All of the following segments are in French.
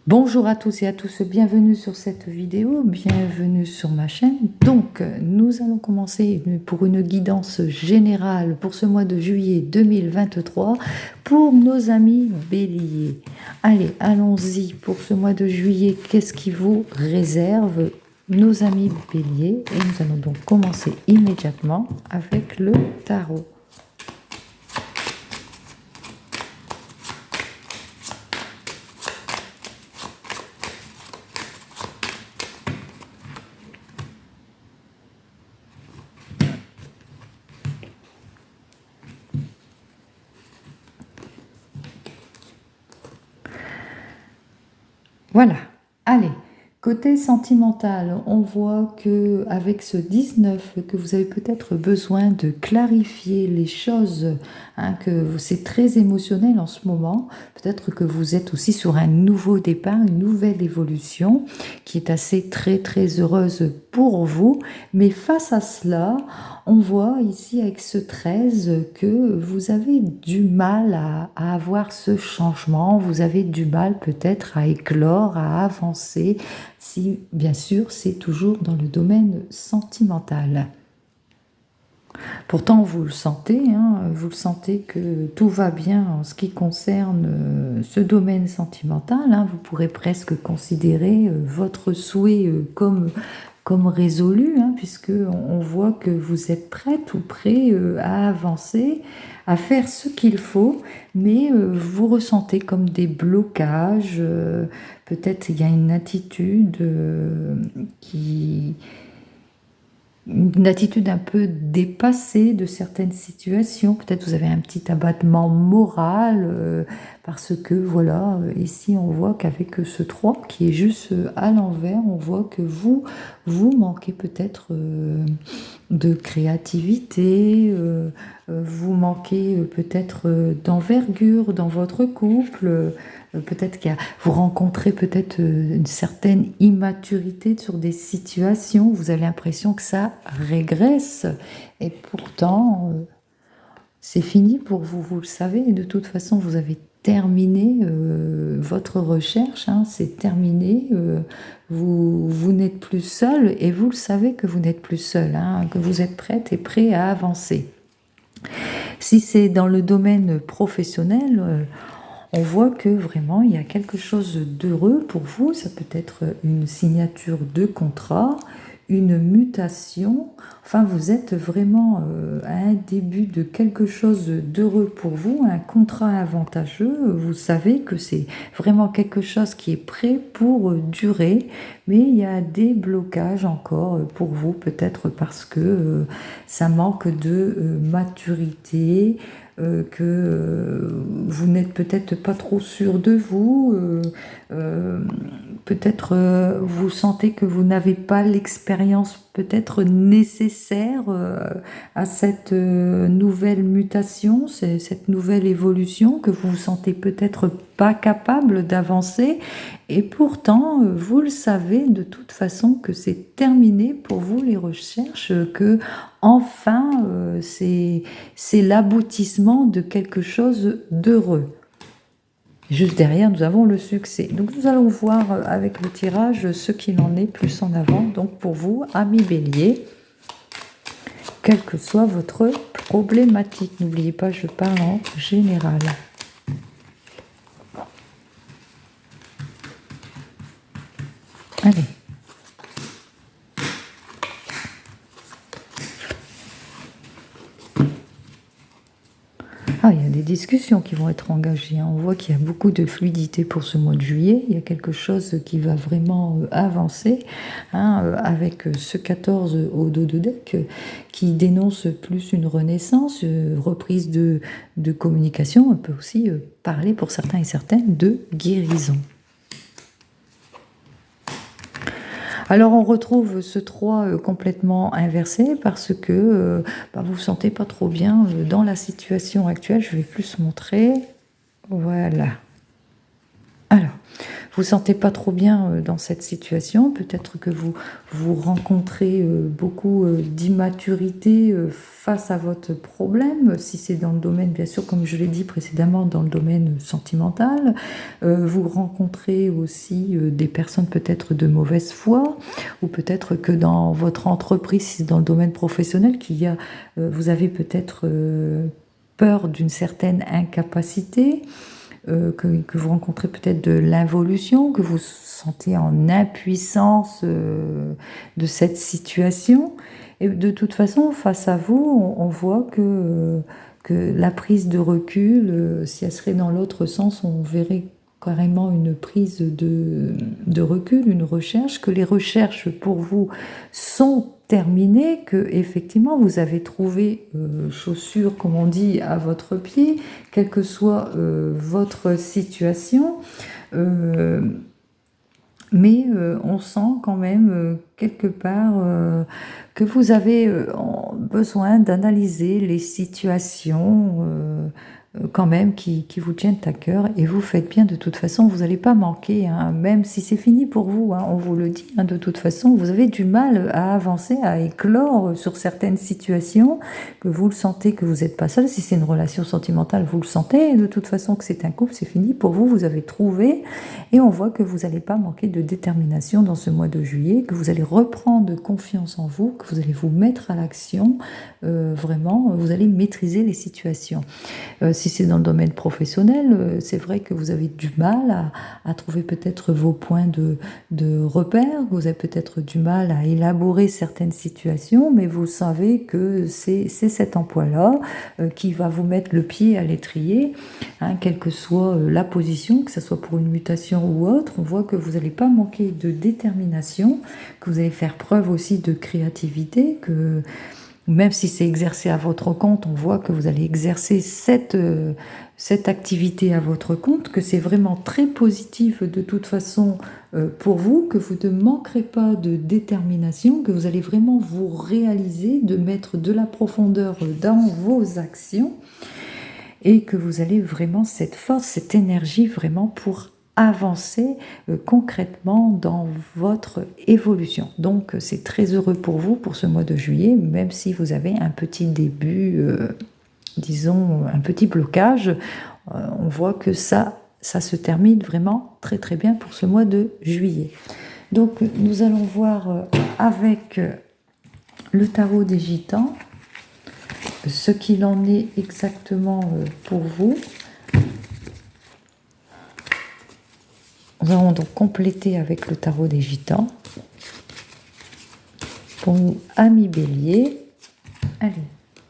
Bonjour à tous et à tous, bienvenue sur cette vidéo, bienvenue sur ma chaîne. Donc, nous allons commencer pour une guidance générale pour ce mois de juillet 2023 pour nos amis béliers. Allez, allons-y pour ce mois de juillet, qu'est-ce qui vous réserve nos amis béliers? Et nous allons donc commencer immédiatement avec le tarot. Voilà, allez, côté sentimental, on voit que avec ce 19, que vous avez peut-être besoin de clarifier les choses, hein, que c'est très émotionnel en ce moment. Peut-être que vous êtes aussi sur un nouveau départ, une nouvelle évolution qui est assez très heureuse pour vous. Mais face à cela, on voit ici avec ce 13 que vous avez du mal à avoir ce changement, vous avez du mal peut-être à éclore, à avancer, si bien sûr c'est toujours dans le domaine sentimental. Pourtant, vous le sentez, hein, vous le sentez que tout va bien en ce qui concerne ce domaine sentimental. Hein, vous pourrez presque considérer votre souhait comme résolu, hein, puisque on voit que vous êtes prête ou prêt à avancer, à faire ce qu'il faut, mais vous ressentez comme des blocages. Peut-être il y a une attitude une attitude un peu dépassée de certaines situations. Peut-être vous avez un petit abattement moral parce que voilà, ici on voit qu'avec ce 3 qui est juste à l'envers, on voit que vous manquez peut-être de créativité, vous manquez peut-être d'envergure dans votre couple. Peut-être vous rencontrez peut-être une certaine immaturité sur des situations, vous avez l'impression que ça régresse, et pourtant, c'est fini pour vous, vous le savez, et de toute façon, vous avez terminé votre recherche, hein, c'est terminé, vous n'êtes plus seul, et vous le savez que vous n'êtes plus seul, hein, que vous êtes prête et prêt à avancer. Si c'est dans le domaine professionnel, on voit que vraiment il y a quelque chose d'heureux pour vous. Ça peut être une signature de contrat, une mutation. Enfin, vous êtes vraiment à un début de quelque chose d'heureux pour vous, un contrat avantageux. Vous savez que c'est vraiment quelque chose qui est prêt pour durer, mais il y a des blocages encore pour vous, peut-être parce que ça manque de maturité. Que vous n'êtes peut-être pas trop sûr de vous, peut-être vous sentez que vous n'avez pas l'expérience peut-être nécessaire à cette nouvelle mutation, cette nouvelle évolution, que vous vous sentez peut-être pas capable d'avancer, et pourtant vous le savez de toute façon que c'est terminé pour vous les recherches, que enfin c'est l'aboutissement de quelque chose d'heureux. Juste derrière, nous avons le succès. Donc, nous allons voir avec le tirage ce qu'il en est plus en avant. Donc, pour vous, amis bélier, quelle que soit votre problématique, n'oubliez pas, je parle en général. Allez. Ah, il y a des discussions qui vont être engagées. On voit qu'il y a beaucoup de fluidité pour ce mois de juillet. Il y a quelque chose qui va vraiment avancer, hein, avec ce 14 au dos de deck qui dénonce plus une renaissance, reprise de communication. On peut aussi parler pour certains et certaines de guérison. Alors on retrouve ce 3 complètement inversé parce que vous ne vous sentez pas trop bien dans la situation actuelle. Je vais plus montrer. Voilà. Alors, vous sentez pas trop bien dans cette situation. Peut-être que vous rencontrez beaucoup d'immaturité face à votre problème. Si c'est dans le domaine, bien sûr, comme je l'ai dit précédemment, dans le domaine sentimental, vous rencontrez aussi des personnes peut-être de mauvaise foi, ou peut-être que dans votre entreprise, si c'est dans le domaine professionnel, vous avez peut-être peur d'une certaine incapacité, que vous rencontrez peut-être de l'involution, que vous sentez en impuissance de cette situation. Et de toute façon, face à vous, on voit que la prise de recul, si elle serait dans l'autre sens, on verrait carrément une prise de recul, une recherche, que les recherches pour vous sont terminées, que effectivement vous avez trouvé chaussure, comme on dit, à votre pied, quelle que soit votre situation. Mais on sent quand même quelque part que vous avez besoin d'analyser les situations quand même qui vous tiennent à cœur, et vous faites bien. De toute façon, vous n'allez pas manquer, hein, même si c'est fini pour vous, hein, on vous le dit, hein, de toute façon, vous avez du mal à avancer, à éclore sur certaines situations, que vous le sentez, que vous n'êtes pas seul. Si c'est une relation sentimentale, vous le sentez, et de toute façon que c'est un couple, c'est fini pour vous, vous avez trouvé, et on voit que vous n'allez pas manquer de détermination dans ce mois de juillet, que vous allez reprendre confiance en vous, que vous allez vous mettre à l'action, vraiment, vous allez maîtriser les situations. Si c'est dans le domaine professionnel, c'est vrai que vous avez du mal à trouver peut-être vos points de repère, vous avez peut-être du mal à élaborer certaines situations, mais vous savez que c'est cet emploi-là qui va vous mettre le pied à l'étrier, hein, quelle que soit la position, que ce soit pour une mutation ou autre. On voit que vous n'allez pas manquer de détermination, que vous allez faire preuve aussi de créativité, que même si c'est exercé à votre compte, on voit que vous allez exercer cette activité à votre compte, que c'est vraiment très positif de toute façon pour vous, que vous ne manquerez pas de détermination, que vous allez vraiment vous réaliser, de mettre de la profondeur dans vos actions, et que vous allez vraiment cette force, cette énergie vraiment pour avancer concrètement dans votre évolution. Donc c'est très heureux pour vous pour ce mois de juillet, même si vous avez un petit début, disons un petit blocage, on voit que ça se termine vraiment très très bien pour ce mois de juillet. Donc nous allons voir avec le tarot des gitans ce qu'il en est exactement pour vous. Nous allons donc compléter avec le tarot des gitans. Pour nous, amis béliers, allez,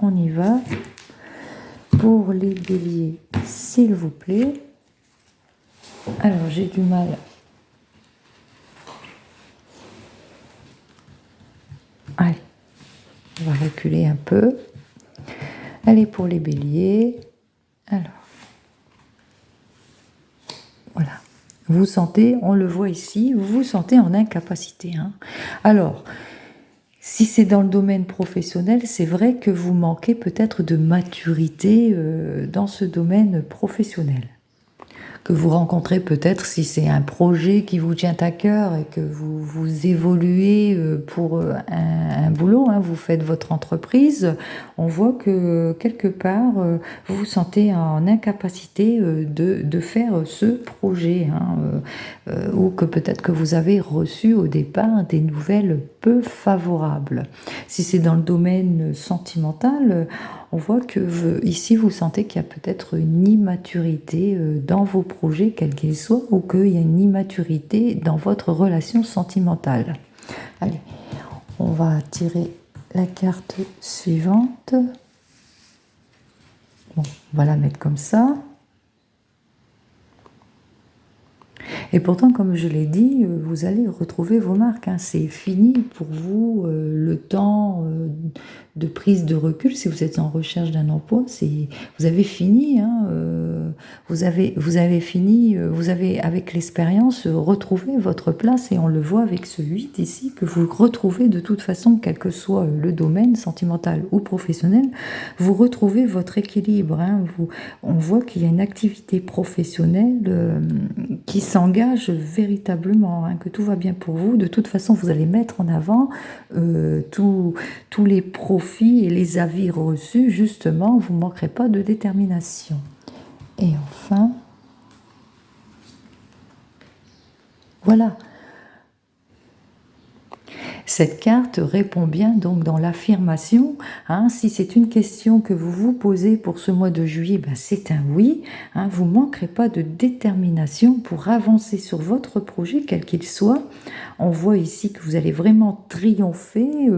on y va. Pour les béliers, s'il vous plaît. Alors, j'ai du mal. Allez, on va reculer un peu. Allez, pour les béliers. Alors, voilà. Vous sentez, on le voit ici, vous vous sentez en incapacité, hein. Alors, si c'est dans le domaine professionnel, c'est vrai que vous manquez peut-être de maturité dans ce domaine professionnel. Que vous rencontrez peut-être si c'est un projet qui vous tient à cœur et que vous évoluez pour un boulot, hein, vous faites votre entreprise, on voit que quelque part vous vous sentez en incapacité de faire ce projet, hein, ou que peut-être que vous avez reçu au départ des nouvelles peu favorables. Si c'est dans le domaine sentimental, on voit que ici vous sentez qu'il y a peut-être une immaturité dans vos projets, quels qu'ils soient, ou qu'il y a une immaturité dans votre relation sentimentale. Allez, on va tirer la carte suivante. Bon, on va la mettre comme ça. Et pourtant, comme je l'ai dit, vous allez retrouver vos marques, hein. C'est fini pour vous le temps de prise de recul. Si vous êtes en recherche d'un emploi, vous avez fini, hein, vous avez fini, vous avez avec l'expérience retrouvé votre place, et on le voit avec ce 8 ici, que vous retrouvez de toute façon, quel que soit le domaine, sentimental ou professionnel, vous retrouvez votre équilibre, hein. On voit qu'il y a une activité professionnelle qui s'engage véritablement, hein, que tout va bien pour vous. De toute façon, vous allez mettre en avant tous les profits et les avis reçus, justement, vous ne manquerez pas de détermination. Et enfin, voilà. Cette carte répond bien donc dans l'affirmation, hein. Si c'est une question que vous vous posez pour ce mois de juillet, ben c'est un oui, hein. Vous ne manquerez pas de détermination pour avancer sur votre projet, quel qu'il soit. On voit ici que vous allez vraiment triompher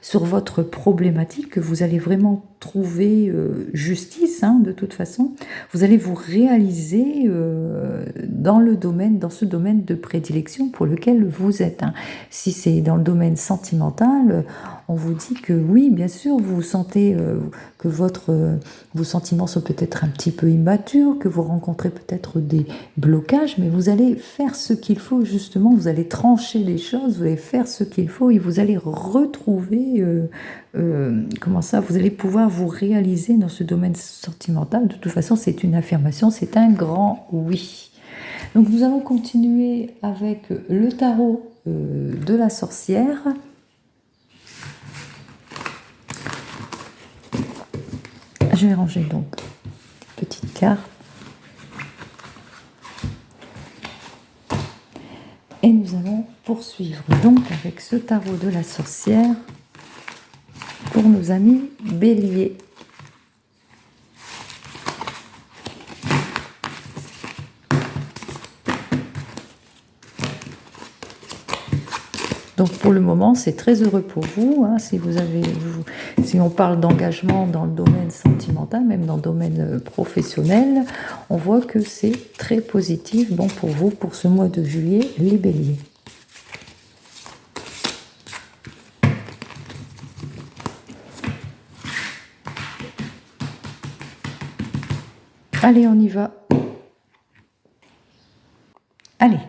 sur votre problématique, que vous allez vraiment trouver justice, hein, de toute façon. Vous allez vous réaliser dans ce domaine de prédilection pour lequel vous êtes, hein. Si c'est dans le domaine sentimental, on vous dit que oui, bien sûr, vous sentez que vos sentiments sont peut-être un petit peu immatures, que vous rencontrez peut-être des blocages, mais vous allez faire ce qu'il faut, justement, vous allez trancher les choses, vous allez faire ce qu'il faut et vous allez retrouver, comment ça, vous allez pouvoir vous réaliser dans ce domaine sentimental. De toute façon, c'est une affirmation, c'est un grand oui. Donc nous allons continuer avec le tarot de la sorcière. Je vais ranger donc une petite carte. Et nous allons poursuivre donc avec ce tarot de la sorcière pour nos amis Bélier. Donc pour le moment, c'est très heureux pour vous, hein, si on parle d'engagement dans le domaine sentimental, même dans le domaine professionnel, on voit que c'est très positif, bon pour vous, pour ce mois de juillet, les Béliers. Allez, on y va. Allez.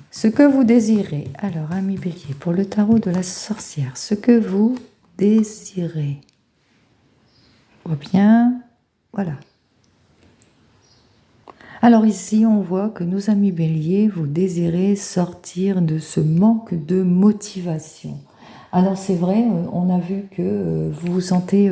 Ce que vous désirez. Alors, ami Bélier, pour le tarot de la sorcière, ce que vous désirez. On voit bien, voilà. Alors ici, on voit que nos amis Bélier, vous désirez sortir de ce manque de motivation. Alors c'est vrai, on a vu que vous vous sentez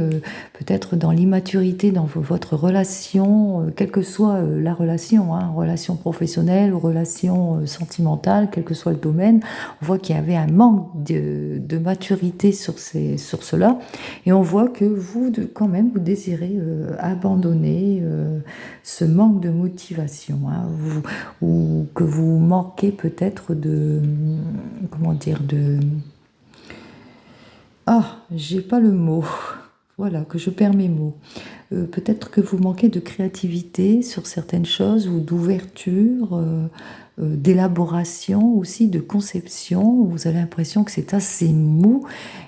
peut-être dans l'immaturité dans votre relation, quelle que soit la relation, hein, relation professionnelle ou relation sentimentale, quel que soit le domaine. On voit qu'il y avait un manque de maturité sur cela. Et on voit que vous, quand même, vous désirez abandonner ce manque de motivation, hein, ou que vous manquez peut-être comment dire, j'ai pas le mot. Voilà, que je perds mes mots. Peut-être que vous manquez de créativité sur certaines choses ou d'ouverture, d'élaboration aussi, de conception. Vous avez l'impression que c'est assez mou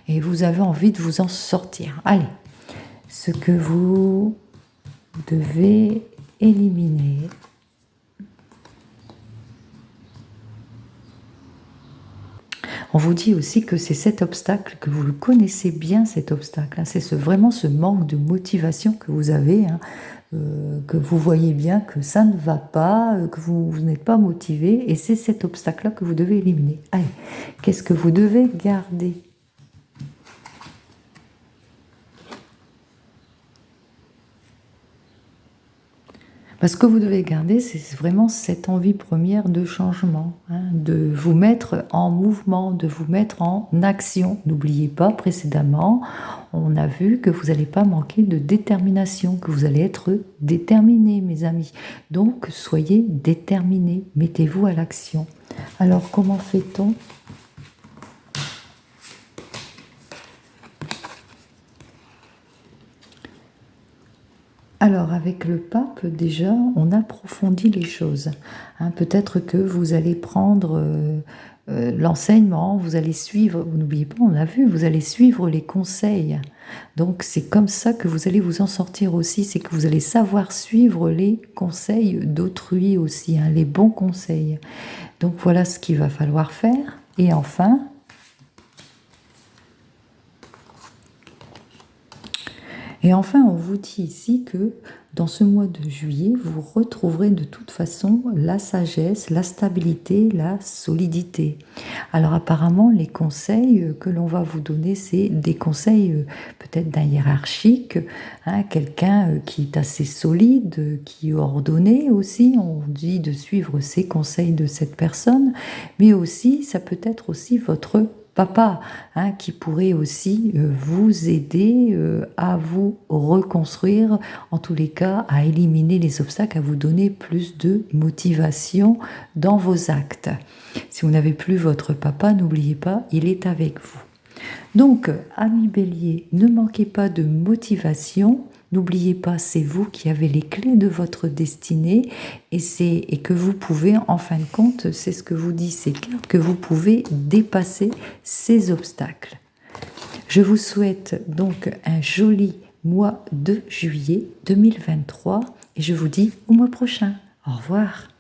et vous avez envie de vous en sortir. Allez, ce que vous devez éliminer. On vous dit aussi que c'est cet obstacle, que vous le connaissez bien, cet obstacle, hein. C'est vraiment ce manque de motivation que vous avez, hein, que vous voyez bien que ça ne va pas, que vous n'êtes pas motivé, et c'est cet obstacle-là que vous devez éliminer. Allez, qu'est-ce que vous devez garder ? Parce que vous devez garder, c'est vraiment cette envie première de changement, hein, de vous mettre en mouvement, de vous mettre en action. N'oubliez pas, précédemment, on a vu que vous n'allez pas manquer de détermination, que vous allez être déterminés, mes amis. Donc, soyez déterminés, mettez-vous à l'action. Alors, comment fait-on ? Alors, avec le pape, déjà, on approfondit les choses, hein. Peut-être que vous allez prendre l'enseignement, vous allez suivre, vous n'oubliez pas, on a vu, vous allez suivre les conseils. Donc, c'est comme ça que vous allez vous en sortir aussi, c'est que vous allez savoir suivre les conseils d'autrui aussi, hein, les bons conseils. Donc, voilà ce qu'il va falloir faire. Et enfin, on vous dit ici que dans ce mois de juillet, vous retrouverez de toute façon la sagesse, la stabilité, la solidité. Alors apparemment, les conseils que l'on va vous donner, c'est des conseils peut-être d'un hiérarchique, hein, quelqu'un qui est assez solide, qui est ordonné aussi. On dit de suivre ces conseils de cette personne, mais aussi, ça peut être aussi votre papa, hein, qui pourrait aussi vous aider à vous reconstruire, en tous les cas à éliminer les obstacles, à vous donner plus de motivation dans vos actes. Si vous n'avez plus votre papa, n'oubliez pas, il est avec vous. Donc, amis Bélier, ne manquez pas de motivation. N'oubliez pas, c'est vous qui avez les clés de votre destinée et que vous pouvez, en fin de compte, c'est ce que vous dit ces cartes, que vous pouvez dépasser ces obstacles. Je vous souhaite donc un joli mois de juillet 2023 et je vous dis au mois prochain. Au revoir.